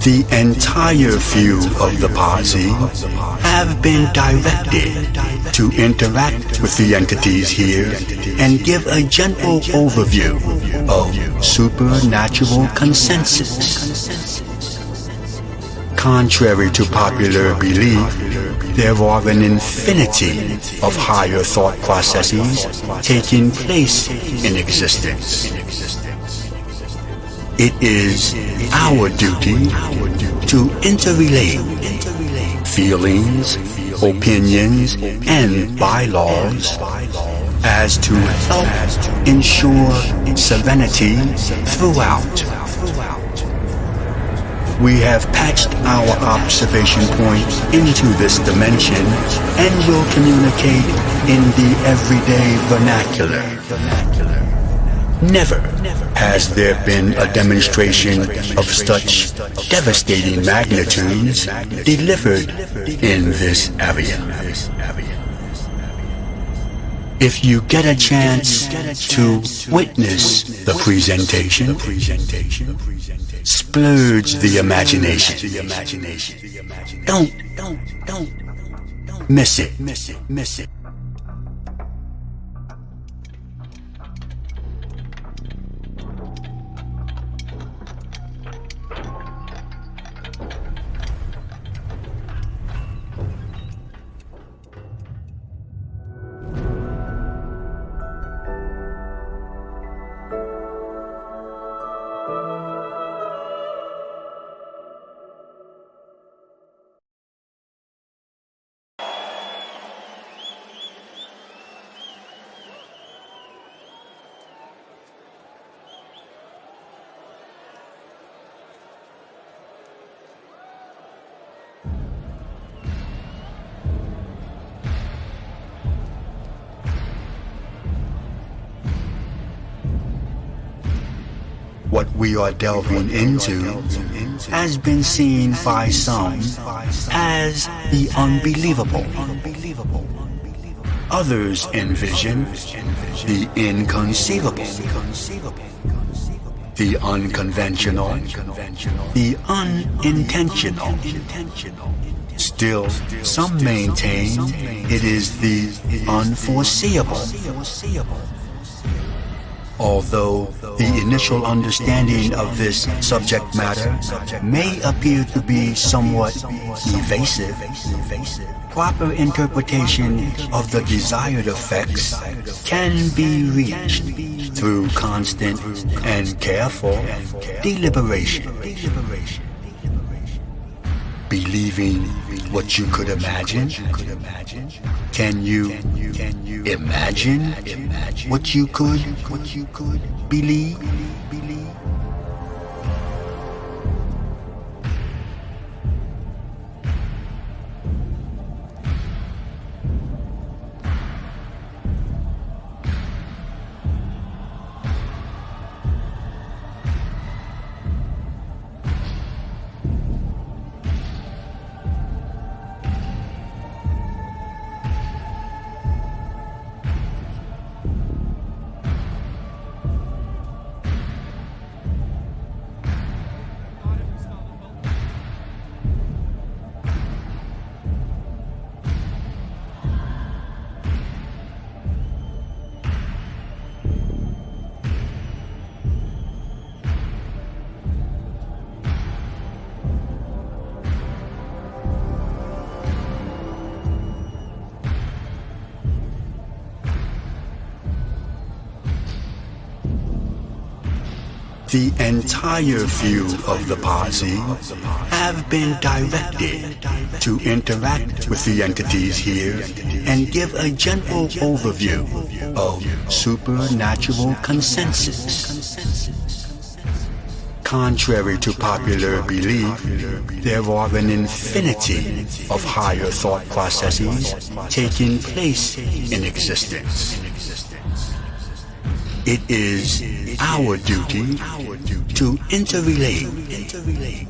The entire few of the posse have been directed to interact with the entities here and give a gentle overview of supernatural consensus. Contrary to popular belief, there are an infinity of higher thought processes taking place in existence. It is our duty to interrelate feelings, opinions, and bylaws as to help ensure serenity throughout. We have patched our observation point into this dimension and will communicate in the everyday vernacular. Never has there been a demonstration of such devastating magnitudes delivered in this area. If you get a chance to witness the presentation, splurge the imagination. Don't miss it. What we are delving into has been seen by some as the unbelievable. Others envision the inconceivable, the unconventional, the unintentional. Still, some maintain it is the unforeseeable. Although the initial understanding of this subject matter may appear to be somewhat evasive, proper interpretation of the desired effects can be reached through constant and careful deliberation. Believing what you could imagine? Can you imagine what you could believe? The entire few of the posse have been directed to interact with the entities here and give a gentle overview of supernatural consensus. Contrary to popular belief, there are an infinity of higher thought processes taking place in existence. It is our duty to interrelate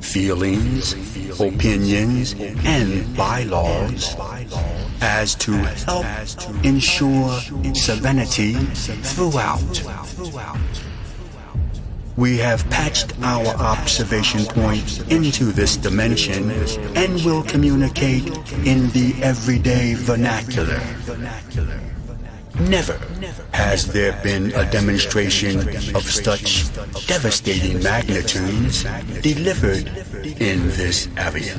feelings, opinions, and bylaws as to help ensure serenity throughout. We have patched our observation point into this dimension and will communicate in the everyday vernacular. Never has there been a demonstration of such devastating magnitudes delivered in this area.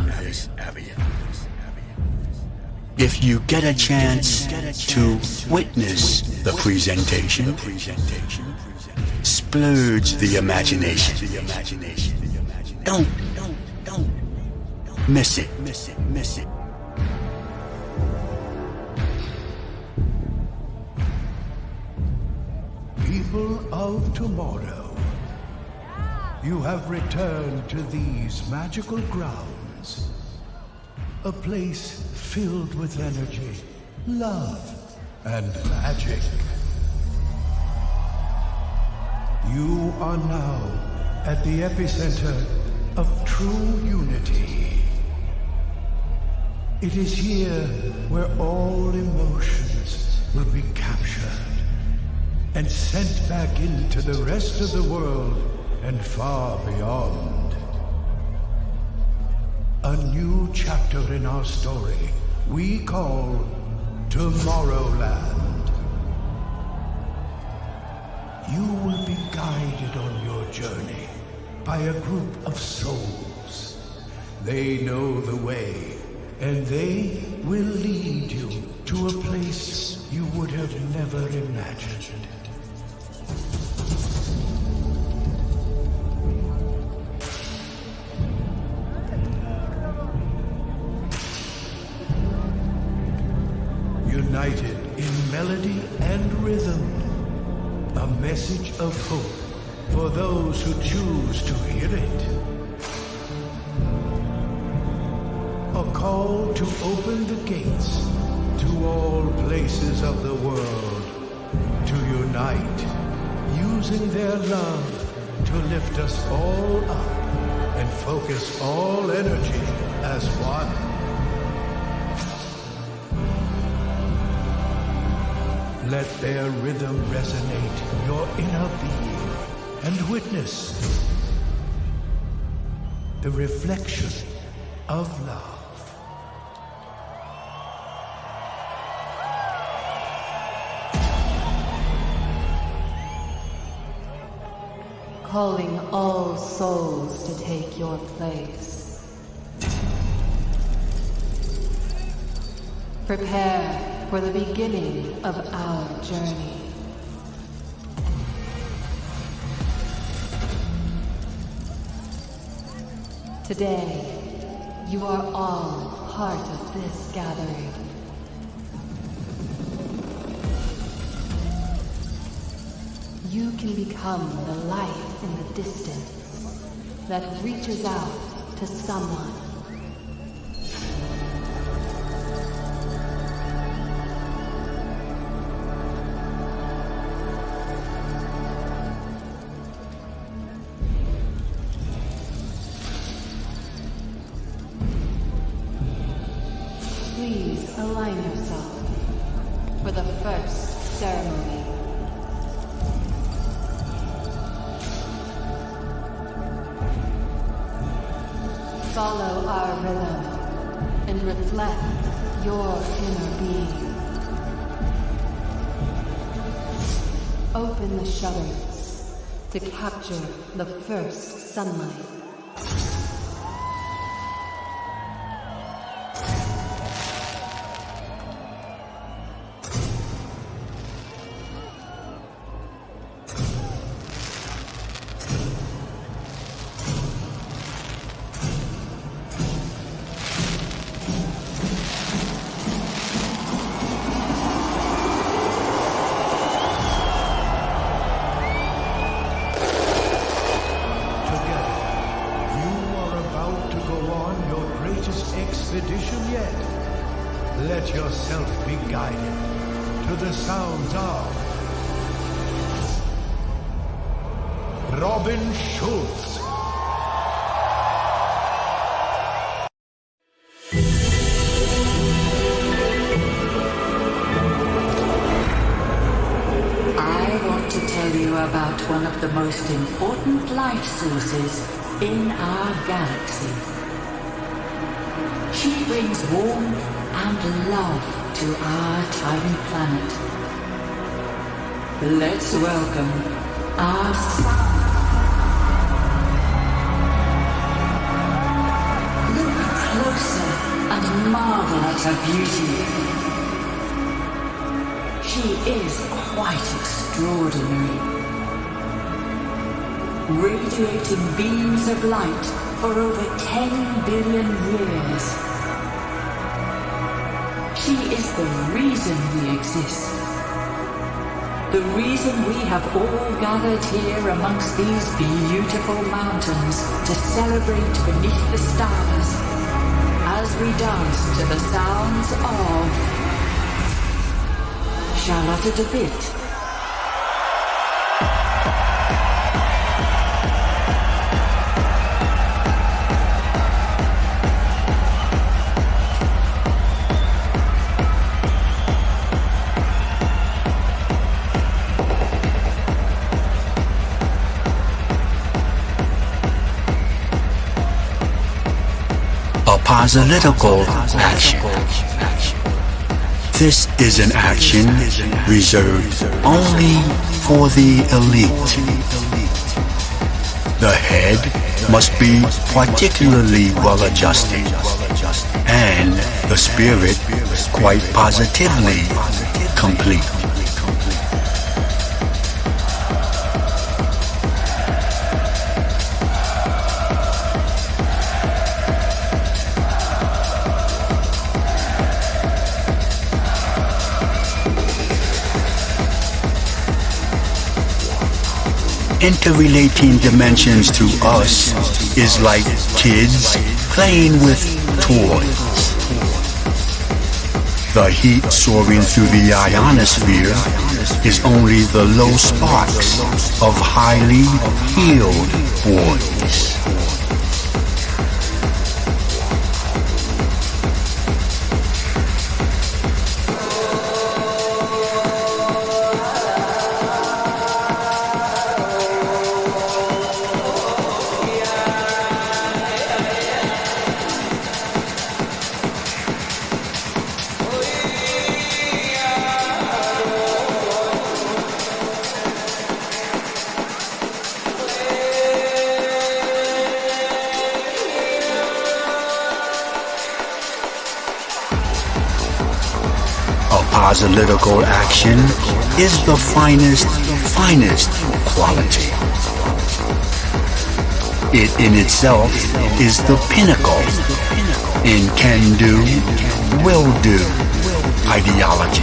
If you get a chance to witness the presentation, splurge the imagination. Don't miss it. People of tomorrow, you have returned to these magical grounds. A place filled with energy, love, and magic. You are now at the epicenter of true unity. It is here where all emotions will be captured and sent back into the rest of the world and far beyond. A new chapter in our story we call Tomorrowland. You will be guided on your journey by a group of souls. They know the way, and they will lead you to a place you would have never imagined. United in melody and rhythm, a message of hope for those who choose to hear it. A call to open the gates to all places of the world, to unite, using their love to lift us all up and focus all energy as one. Let their rhythm resonate your inner being and witness the reflection of love. Calling all souls to take your place. Prepare for the beginning of our journey. Today, you are all part of this gathering. You can become the light in the distance that reaches out to someone. Please align yourself for the first ceremony. Follow our rhythm and reflect your inner being. Open the shutters to capture the first sunlight. Expedition yet. Let yourself be guided to the sounds of Robin Schultz. I want to tell you about one of the most important life sources in our galaxy. She brings warmth and love to our tiny planet. Let's welcome our sun. Look closer and marvel at her beauty. She is quite extraordinary, radiating beams of light for over 10 billion years. She is the reason we exist. The reason we have all gathered here amongst these beautiful mountains to celebrate beneath the stars as we dance to the sounds of Charlotte de Witt. Posilitical action. This is an action reserved only for the elite. The head must be particularly well adjusted, and the spirit quite positively complete. Interrelating dimensions to us is like kids playing with toys. The heat soaring through the ionosphere is only the low sparks of highly healed boys. Posilitical action is the finest quality. It in itself is the pinnacle in can-do, will-do ideology.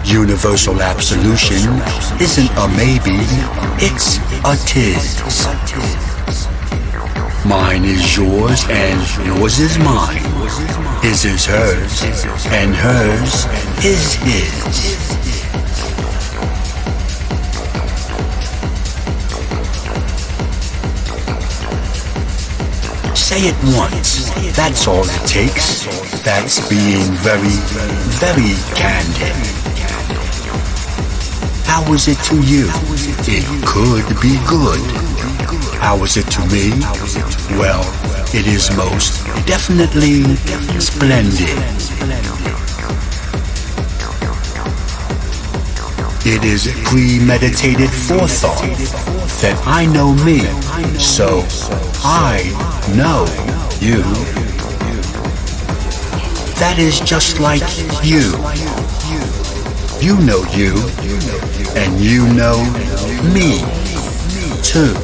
Universal absolution isn't a maybe, it's a tis. Mine is yours and yours is mine. His is hers and hers is his. Say it once, that's all it takes. That's being very, very candid. How is it to you? It could be good. How is it to me? Well, it is most definitely splendid. It is premeditated forethought that I know me, so I know you. That is just like you. You know you, and you know me, too.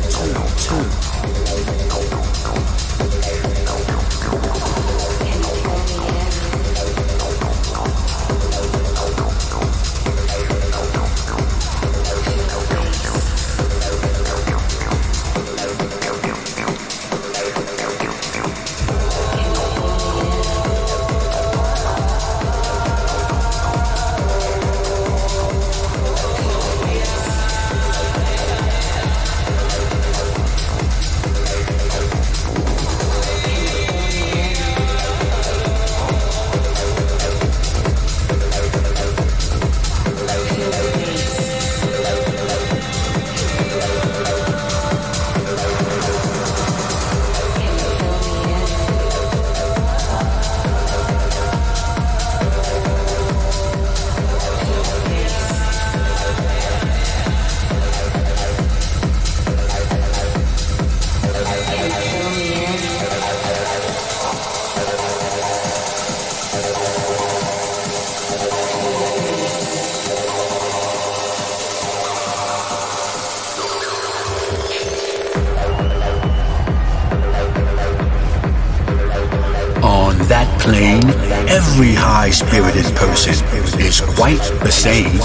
That plane, every high-spirited person is quite the same.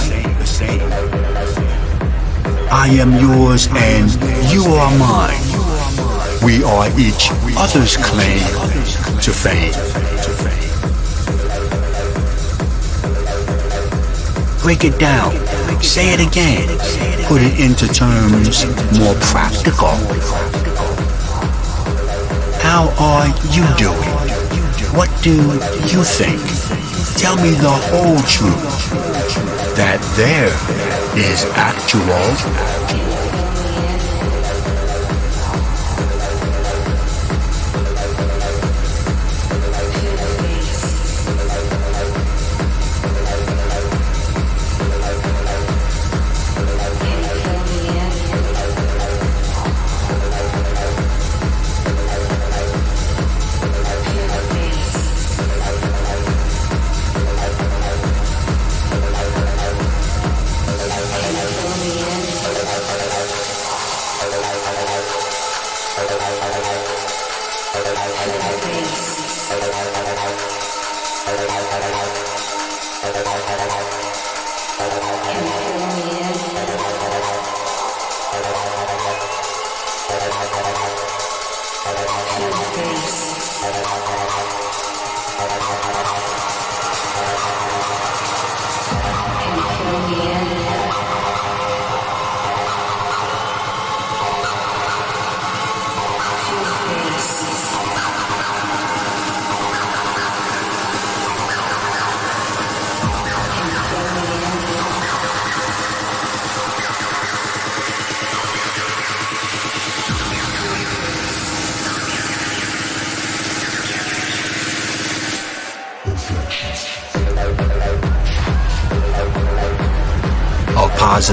I am yours and you are mine. We are each other's claim to fame. Break it down, say it again, put it into terms more practical. How are you doing? What do you think? Tell me the whole truth. That there is actual.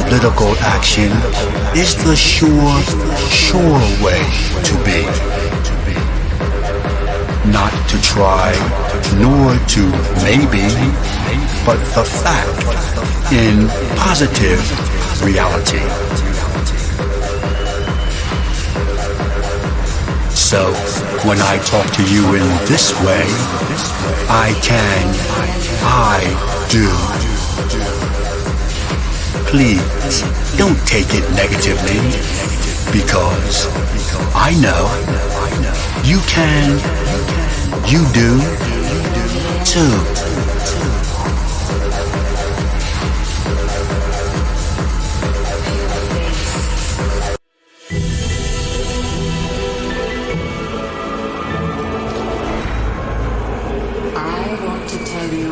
Political action is the sure way to be. Not to try, nor to maybe, but the fact in positive reality. So, when I talk to you in this way, I do. Please, don't take it negatively, because because I know you can, you do too.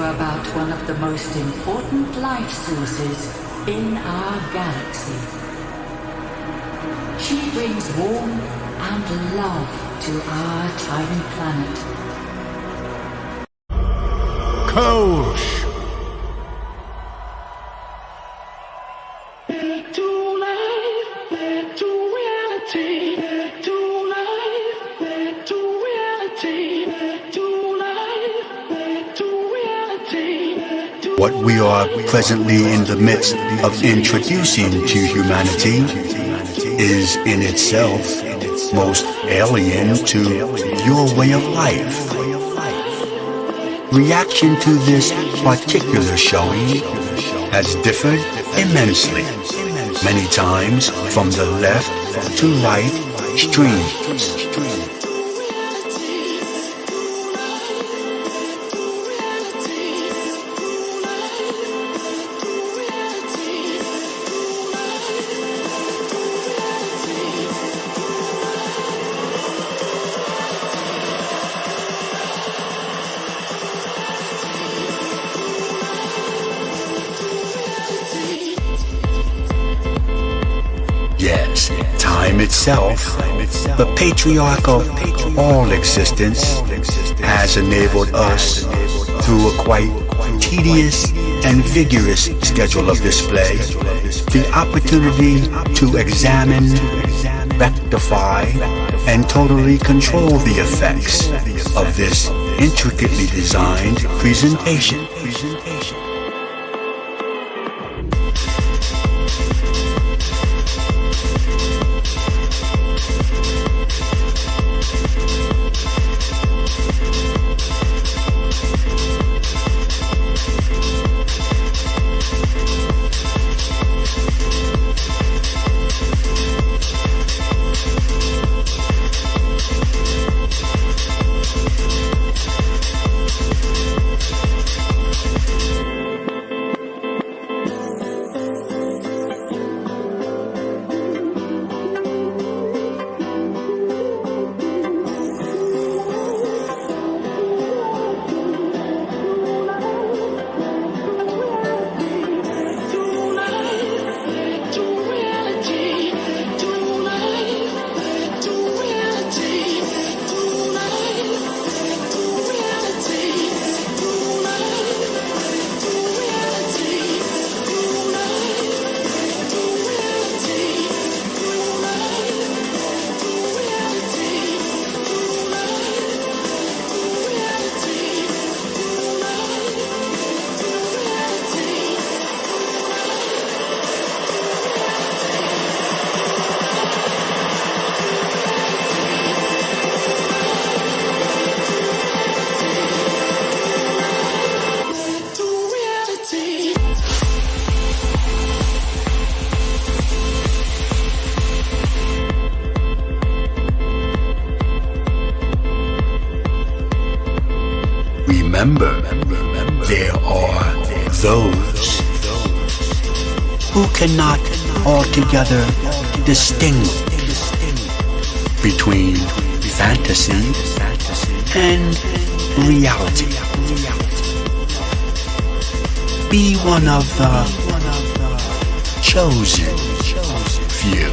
About one of the most important life sources in our galaxy. She brings warmth and love to our tiny planet. Kolsch! Back to life, back to reality, back to life, back to reality, back to life, back to reality, back to What we are presently in the midst of introducing to humanity is in itself most alien to your way of life. Reaction to this particular showing has differed immensely, many times from the left to right extremes. Yes, time itself, the patriarch of all existence, has enabled us, through a quite tedious and vigorous schedule of display, the opportunity to examine, rectify, and totally control the effects of this intricately designed presentation. Remember, there are those who cannot altogether distinguish between fantasy and reality. Be one of the chosen few.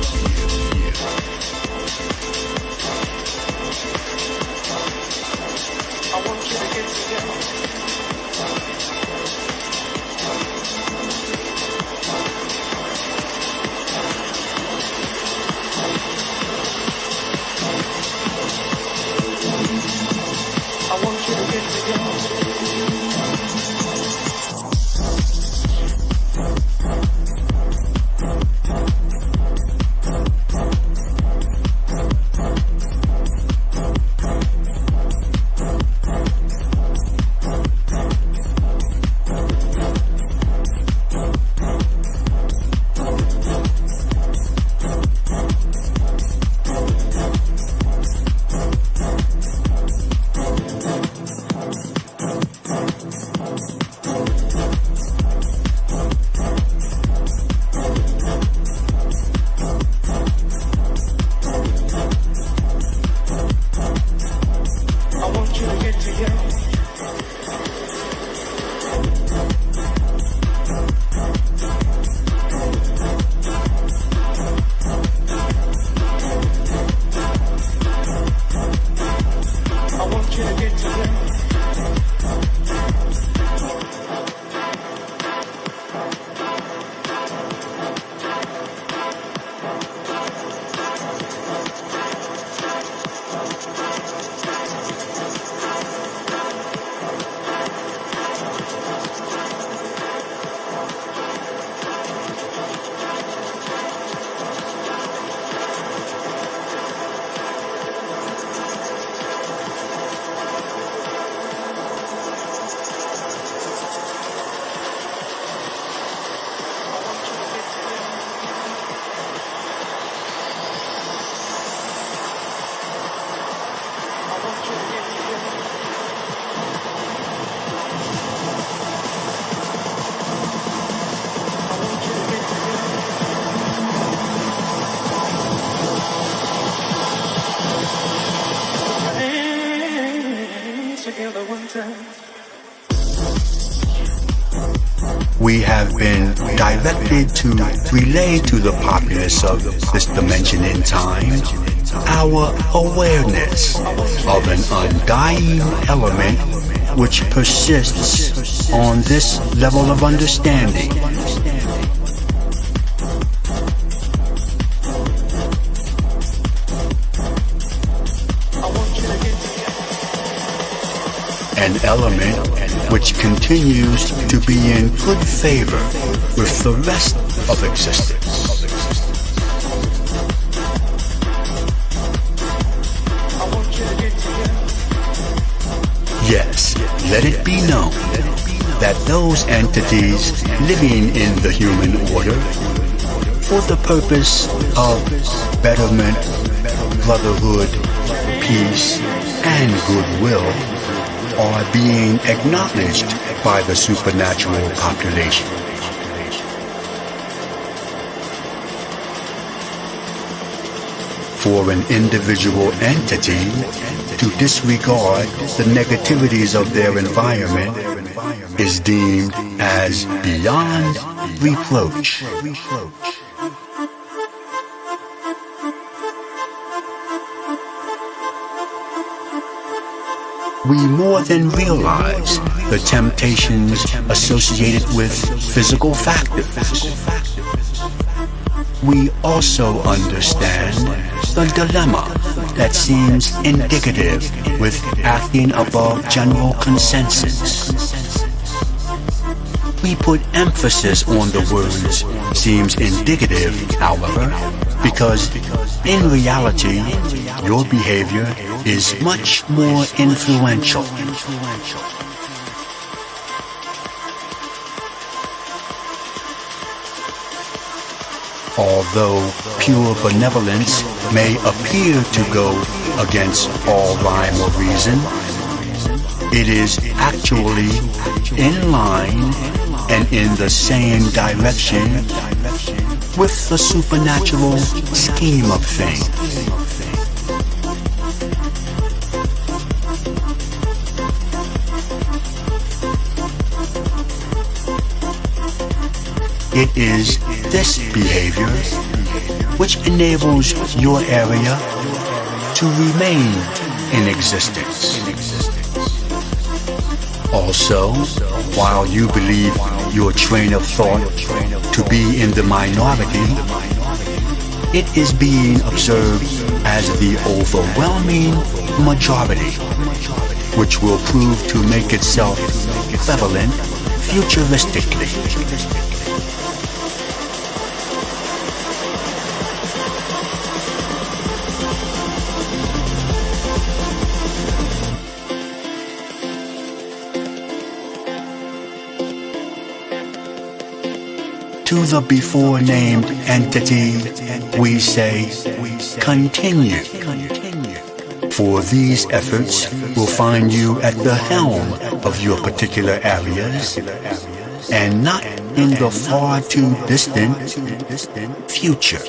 we have been directed to relay to the populace of this dimension in time our awareness of an undying element which persists on this level of understanding. An element which continues to be in good favor with the rest of existence. Yes, let it be known that those entities living in the human order for the purpose of betterment, brotherhood, peace, and goodwill are being acknowledged by the supernatural population. For an individual entity to disregard the negativities of their environment is deemed as beyond reproach. We more than realize the temptations associated with physical factors. We also understand the dilemma that seems indicative with acting above general consensus. We put emphasis on the words "seems indicative," however, because in reality, your behavior is much more influential. Although pure benevolence may appear to go against all rhyme or reason, it is actually in line and in the same direction with the supernatural scheme of things. It is this behavior which enables your area to remain in existence. Also, while you believe your train of thought to be in the minority, it is being observed as the overwhelming majority, which will prove to make itself prevalent futuristically. To the before-named entity, we say, continue. For these efforts will find you at the helm of your particular areas, and not in the far too distant future.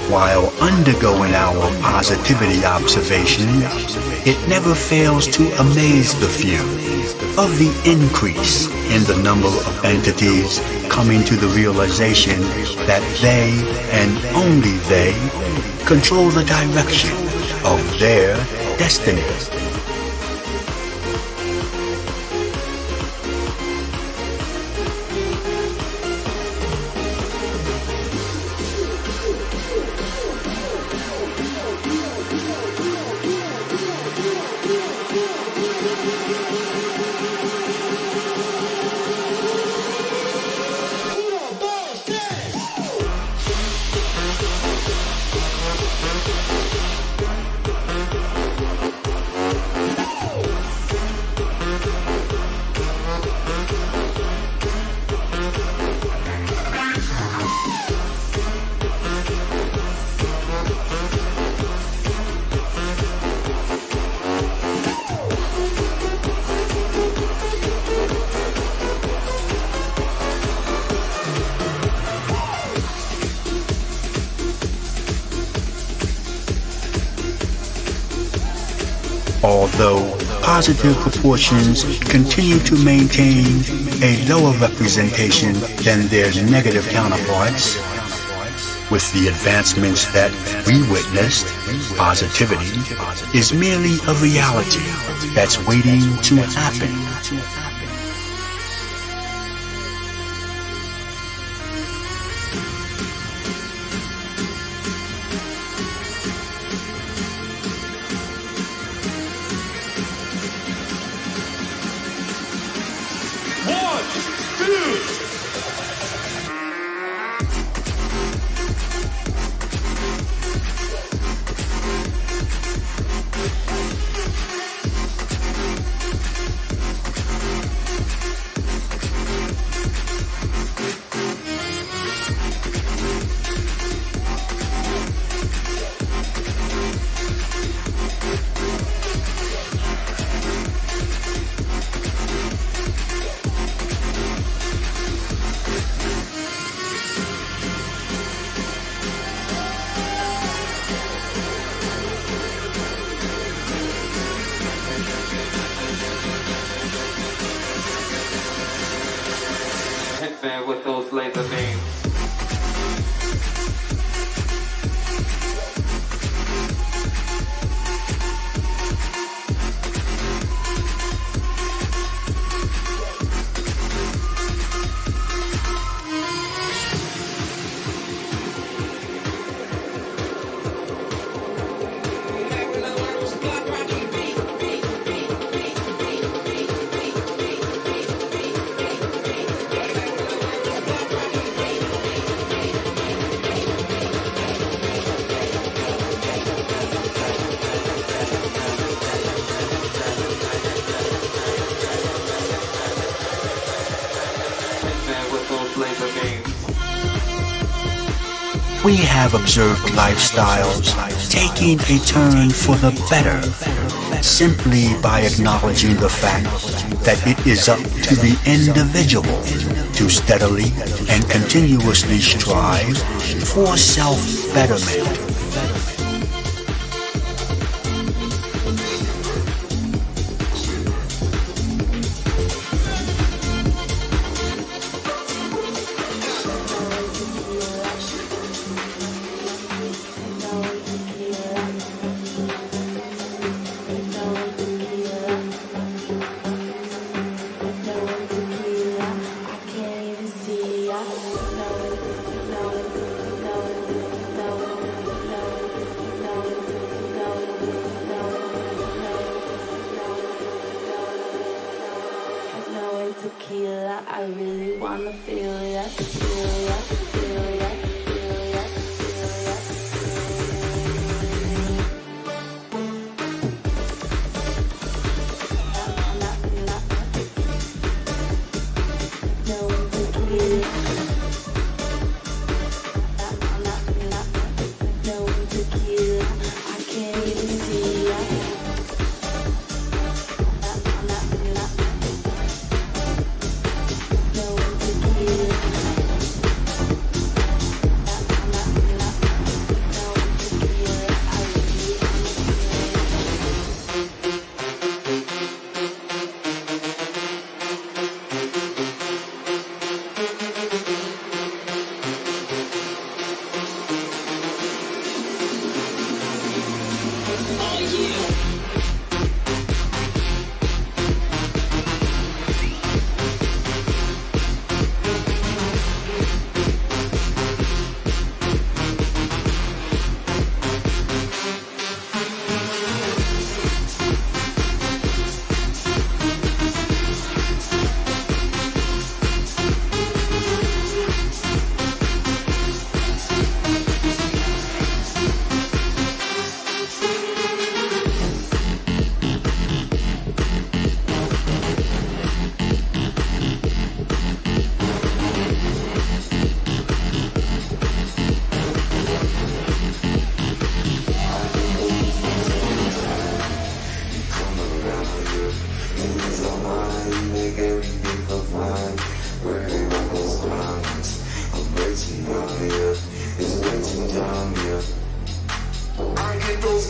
While undergoing our positivity observation, it never fails to amaze the few of the increase in the number of entities coming to the realization that they, and only they, control the direction of their destiny. Although positive proportions continue to maintain a lower representation than their negative counterparts, with the advancements that we witnessed, positivity is merely a reality that's waiting to happen. With those laser beams. We have observed lifestyles taking a turn for the better simply by acknowledging the fact that it is up to the individual to steadily and continuously strive for self-betterment. I really wanna feel ya, feel ya, feel ya, feel ya,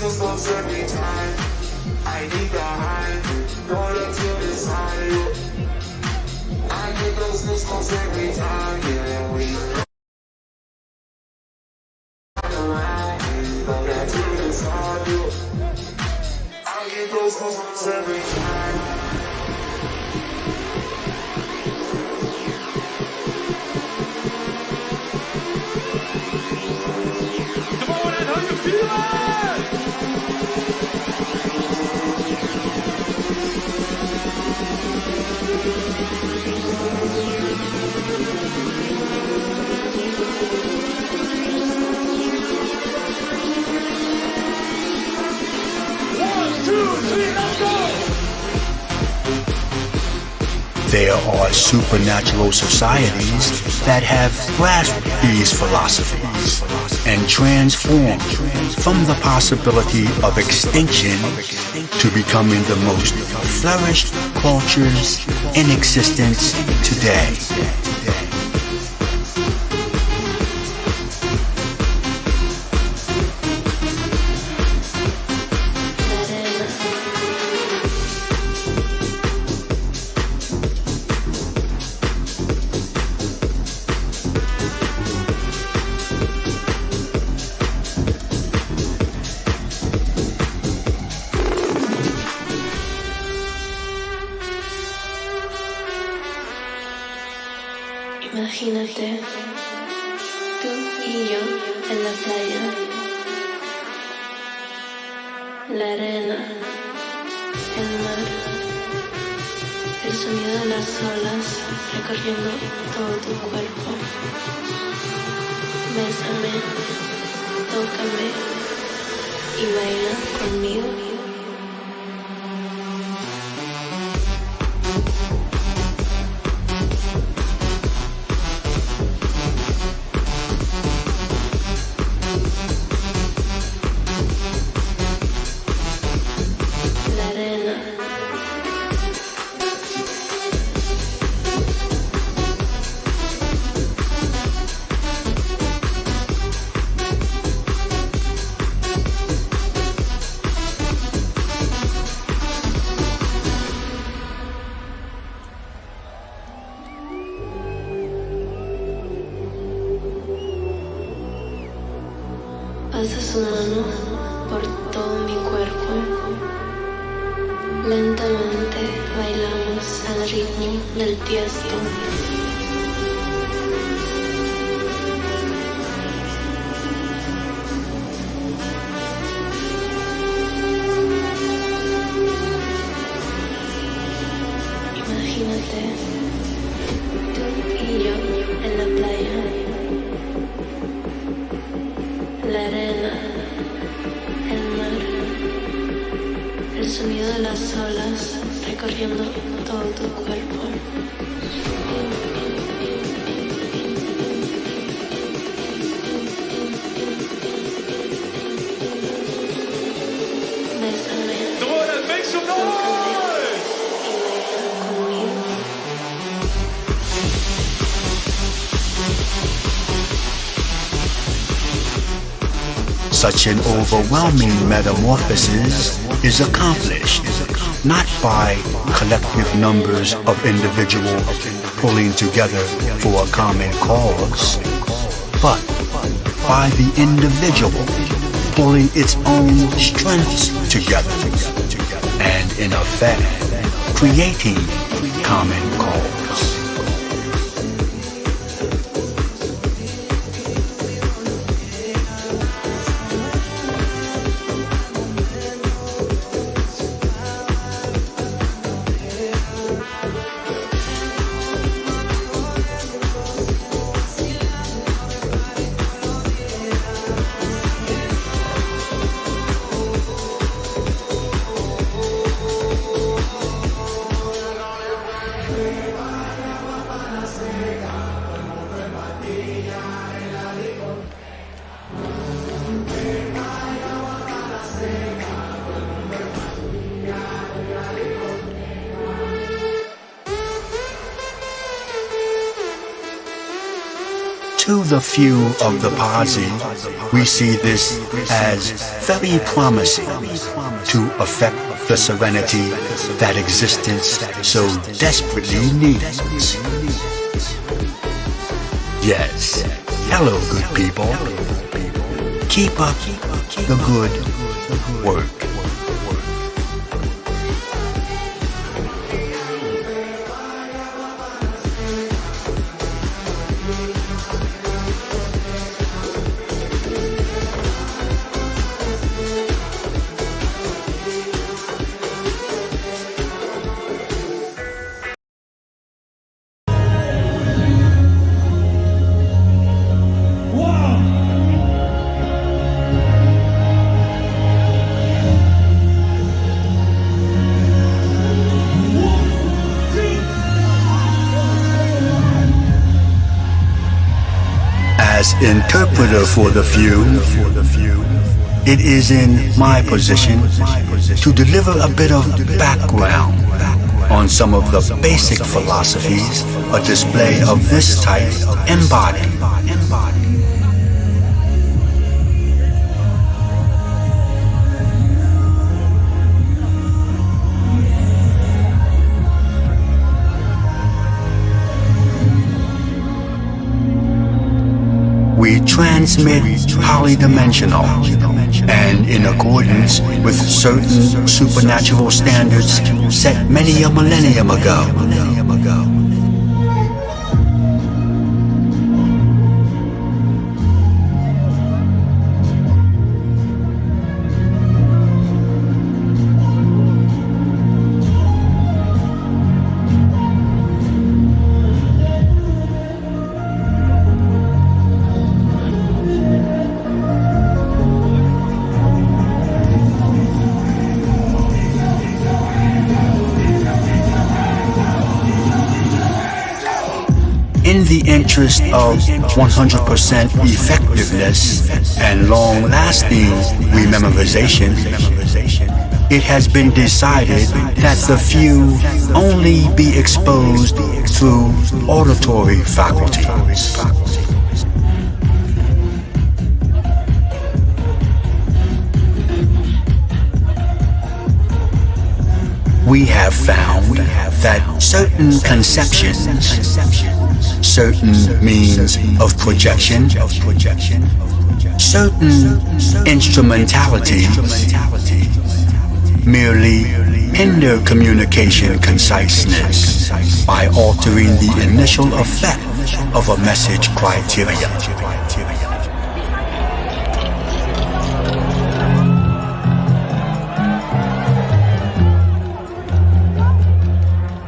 goosebumps every time I Tomorrowland, how you feeling? There are supernatural societies that have grasped these philosophies and transformed from the possibility of extinction to becoming the most flourished cultures in existence today. Imagínate, tú y yo en la playa, la arena, el mar, el sonido de las olas recorriendo todo tu cuerpo. Bésame, tócame y baila conmigo. Pasa su mano por todo mi cuerpo. Lentamente bailamos al ritmo del tiesto. Imagínate, tú y yo en la playa. La arena, el mar, el sonido de las olas recorriendo todo tu cuerpo. Bésame, tócame y baila conmigo. Such an overwhelming metamorphosis is accomplished not by collective numbers of individuals pulling together for a common cause, but by the individual pulling its own strengths together and, in effect, creating common cause. To the few of the posse, we see this as very promising to affect the serenity that existence so desperately needs. Yes, hello good people. Keep up the good work. As interpreter for the few, it is in my position to deliver a bit of background on some of the basic philosophies a display of this type embodies. We transmit polydimensional and in accordance with certain supernatural standards set many a millennium ago. In the interest of 100% effectiveness and long-lasting rememorization, it has been decided that the few only be exposed through auditory faculties. We have found that certain conceptions, certain means of projection, certain instrumentalities merely hinder communication conciseness by altering the initial effect of a message criteria.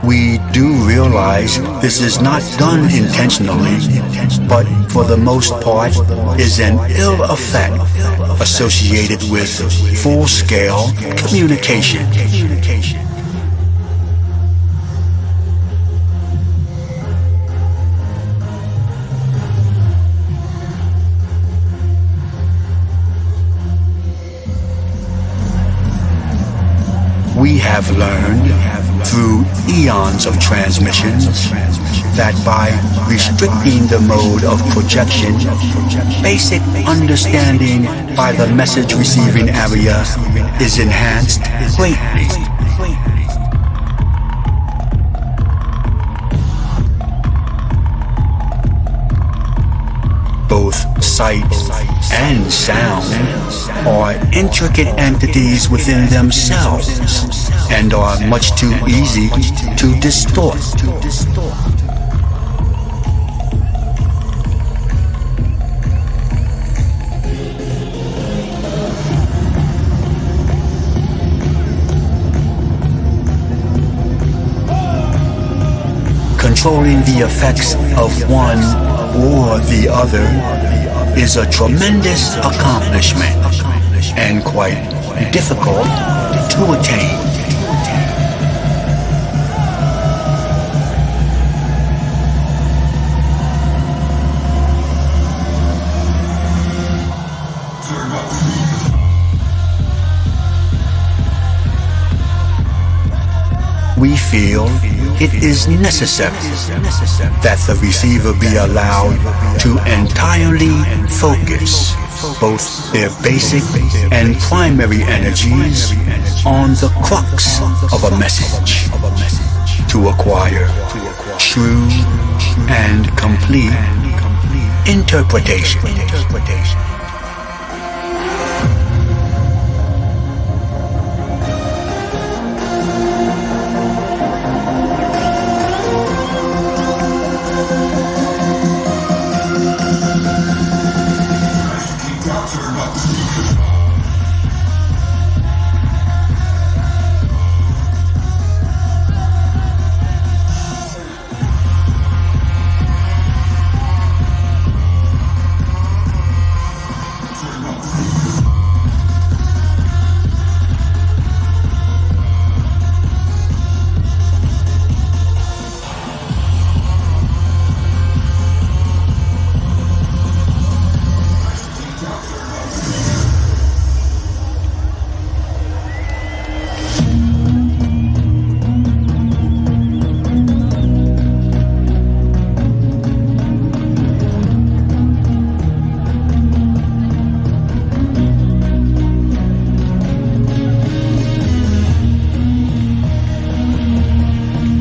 We do realize this is not done intentionally, but for the most part is an ill effect associated with full-scale communication. We have learned through eons of transmissions that by restricting the mode of projection, basic understanding by the message receiving area is enhanced greatly. Both sight and sound are intricate entities within themselves and are much too easy to distort. Controlling the effects of one or the other is a tremendous accomplishment and quite difficult to attain. We feel it is necessary that the receiver be allowed to entirely focus both their basic and primary energies on the crux of a message to acquire true and complete interpretation.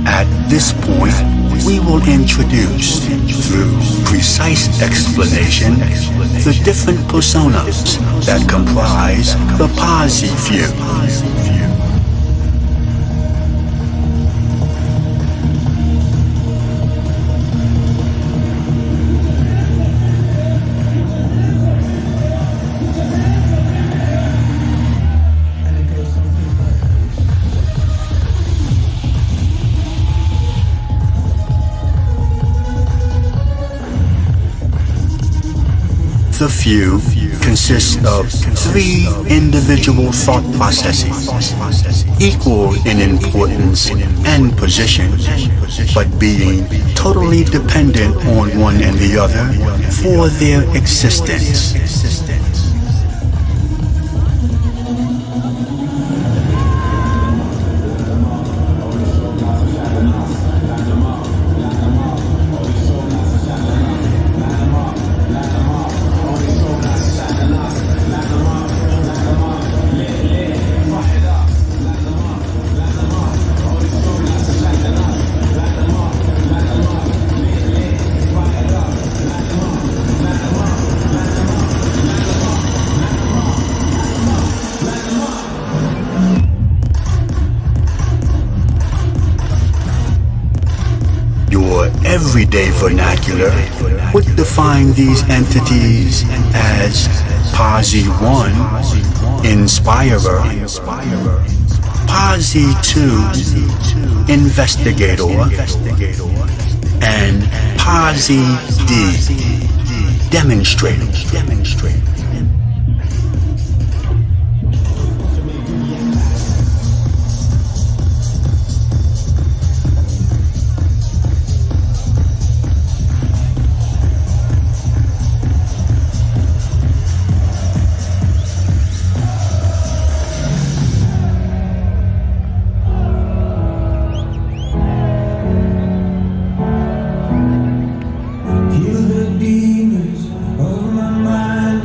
At this point, we will introduce, through precise explanation, the different personas that comprise the Posi Few. The few consists of three individual thought processes, equal in importance and position, but being totally dependent on one and the other for their existence. Everyday vernacular would define these entities as Posi 1, Inspirer, Posi 2, Investigator, and Posi D, Demonstrator. Heal the demons of my mind.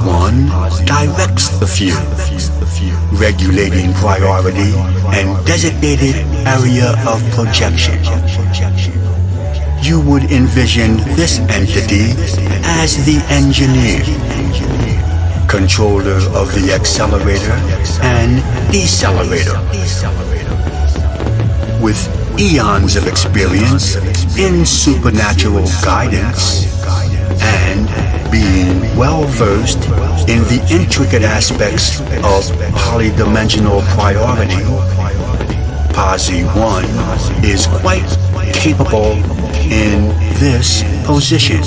1 directs the few, regulating priority and designated area of projection. You would envision this entity as the engineer, controller of the accelerator and decelerator, with eons of experience in supernatural guidance and being well versed in the intricate aspects of polydimensional priority. Posi 1 is quite capable in this position.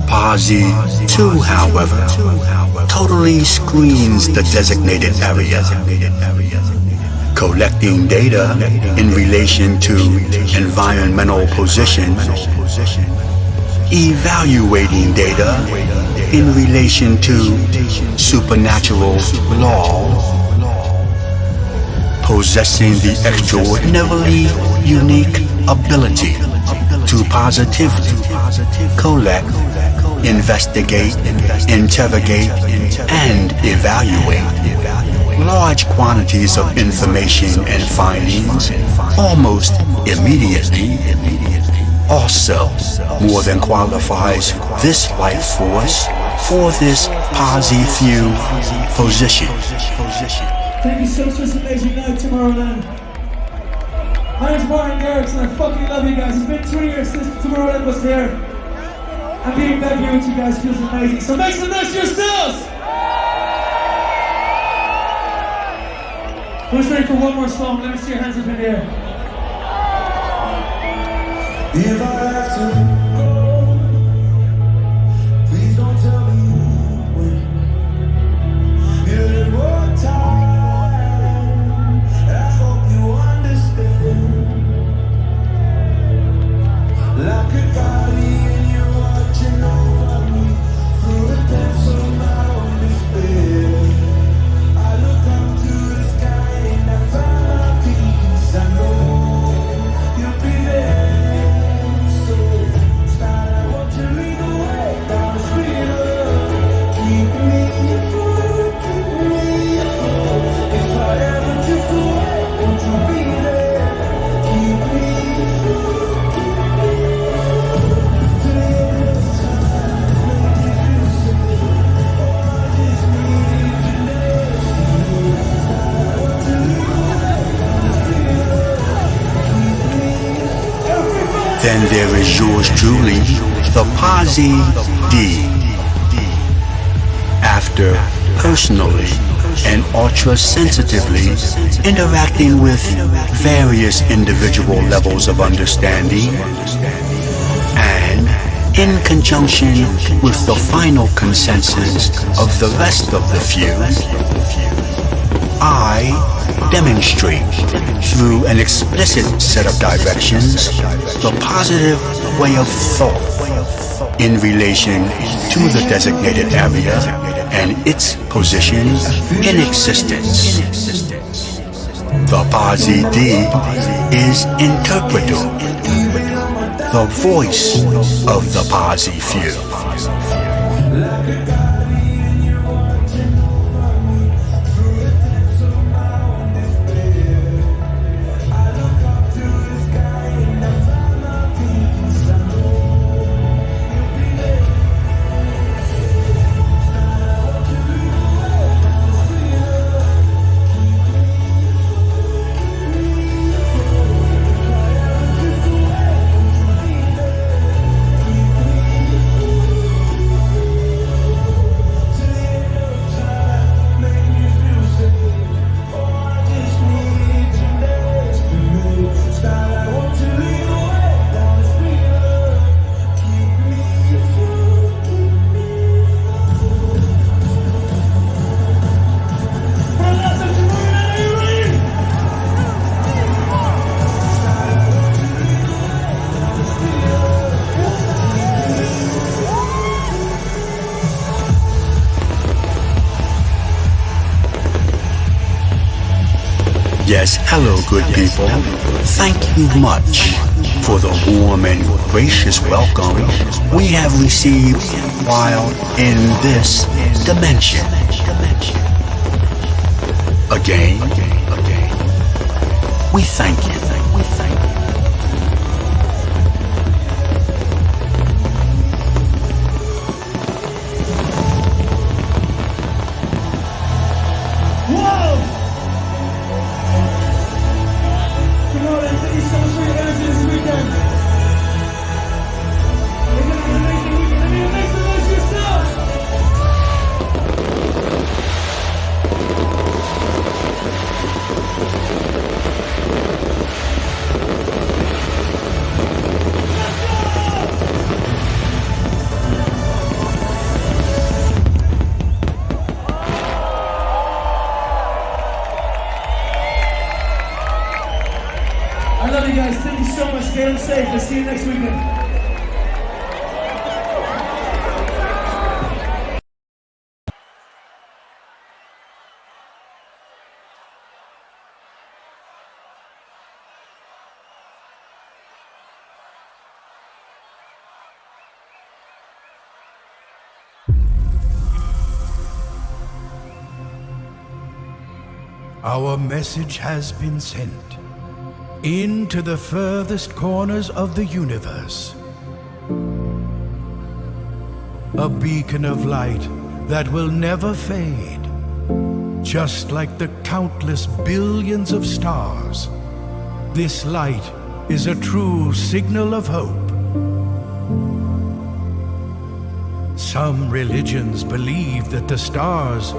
Posi 2, however, totally screens the designated area, collecting data in relation to environmental position, evaluating data in relation to supernatural law, possessing the extraordinarily unique ability to positively collect, investigate, interrogate, and evaluate large quantities of information and findings almost immediately. Also, more than qualifies this life force for this Posi few position. Thank you so much for this amazing night, Tomorrowland. My name's Martin Garrix and I fucking love you guys. It's been 2 years since Tomorrowland was here. And being back here with you guys feels amazing. So make some noise yourselves! Who's ready for one more song? Let me see your hands up in the air. If I have to go, please don't tell me when. Give it more time, I hope you understand. Like a guardian, you're watching over me through the depths of my own despair. I look up to the sky and I find my peace. I know you'll be there. Then there is yours truly, the Posi D. After personally and ultra-sensitively interacting with various individual levels of understanding, and in conjunction with the final consensus of the rest of the few, I demonstrate through an explicit set of directions the positive way of thought in relation to the designated area and its position in existence. The Posi D is interpreter, the voice of the Posi few. Yes, hello, good people. Thank you much for the warm and gracious welcome we have received while in this dimension. Again, we thank you. Tomorrowland, thank you so much for your energy this weekend. We're gonna have an amazing weekend. I mean, make some noise yourself. I love you guys. Thank you so much. Stay home safe. I'll see you next weekend. Our message has been sent into the furthest corners of the universe. A beacon of light that will never fade, just like the countless billions of stars. This light is a true signal of hope. Some religions believe that the stars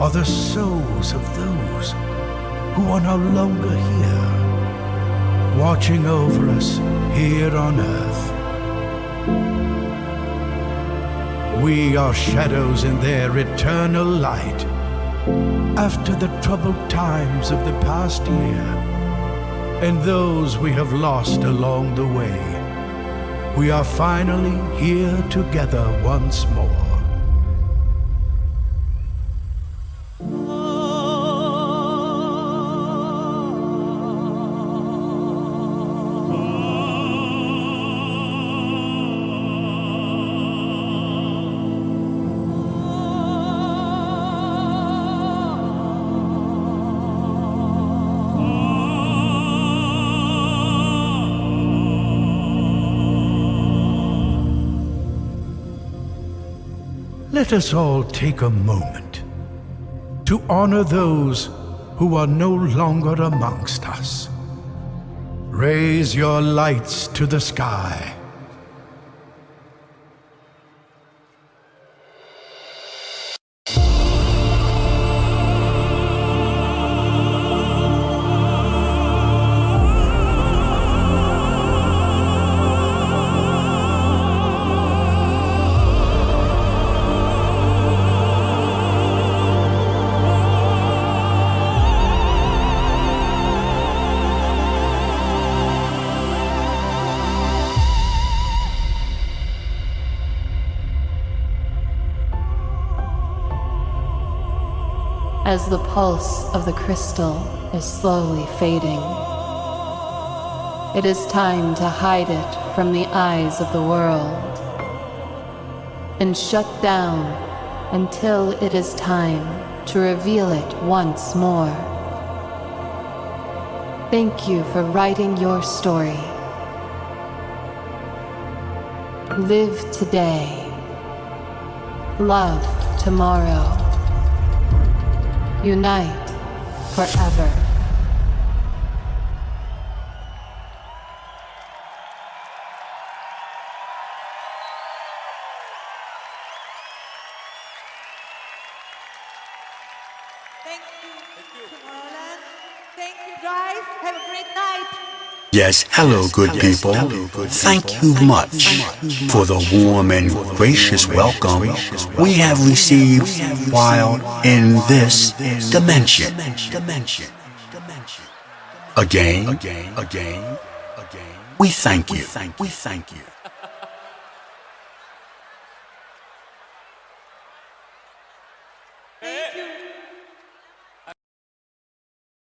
are the souls of those who are no longer here, watching over us here on earth. We are shadows in their eternal light. After the troubled times of the past year, and those we have lost along the way, we are finally here together once more. Let us all take a moment to honor those who are no longer amongst us. Raise your lights to the sky. As the pulse of the crystal is slowly fading, it is time to hide it from the eyes of the world and shut down until it is time to reveal it once more. Thank you for writing your story. Live today. Love tomorrow. Unite forever. Thank you, Tomorrowland. Thank you, guys. Have a great night. Yes, hello, good people. Thank you much for the warm and gracious welcome we have received while in this dimension. Again, we thank you.